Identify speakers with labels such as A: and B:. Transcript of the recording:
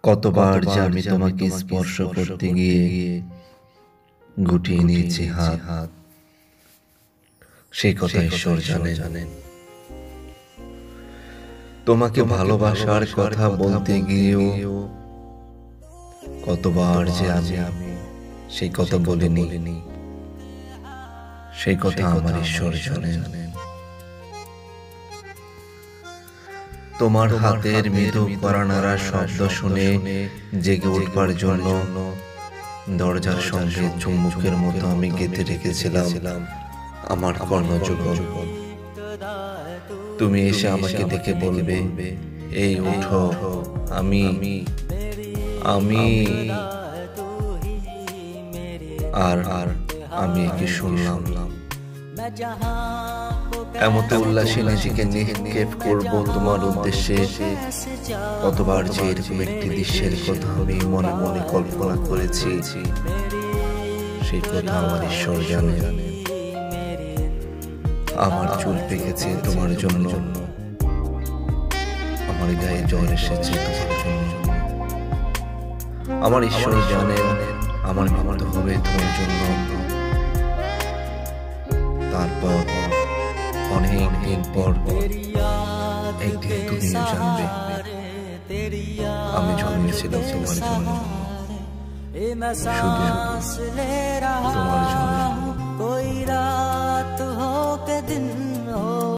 A: কতবার যে আমি তোমাকে স্পর্শ করতে গিয়ে গুটিয়ে নিয়েছি হাত, সেই কথা ঈশ্বর জানেন। তোমাকে ভালোবাসার কথা বলতে গিয়েও কতবার যে আমি সেই কথা বলিনি, সেই কথা আমার ঈশ্বর জানেন। তোমার হাতের মৃদু কড়া নাড়া শব্দ শুনে জেগে উঠবার জন্য দরজার সঙ্গে চুম্বকের মতো আমি গেঁথে রেখেছিলাম আমার কর্ণযুগল। তুমি এসে আমাকে দেখে বলবে, এই ওঠো, আমি আর আমি একে শুনলাম। এমত উল্লাসে নিজেকে নিক্ষেপ করবো তোমার উদ্দেশ্যে। কতবার যে এরকম একটি দৃশ্যের কথা আমি মনে মনে কল্পনা করেছি, সেই কথা আমার ঈশ্বর জানে। আমার চুল পেকেছে তোমার জন্য, আমার গায়ে জ্বর এসেছে তোমার জন্য। আমার ঈশ্বর জানেন আমার মৃত্যু হবে তোমার জন্য। তারপর অনেক দিন পর একদিন তুমিও জানবে আমি জন্মেছিলাম তোমার জন্য, শুধু তোমার জন্য।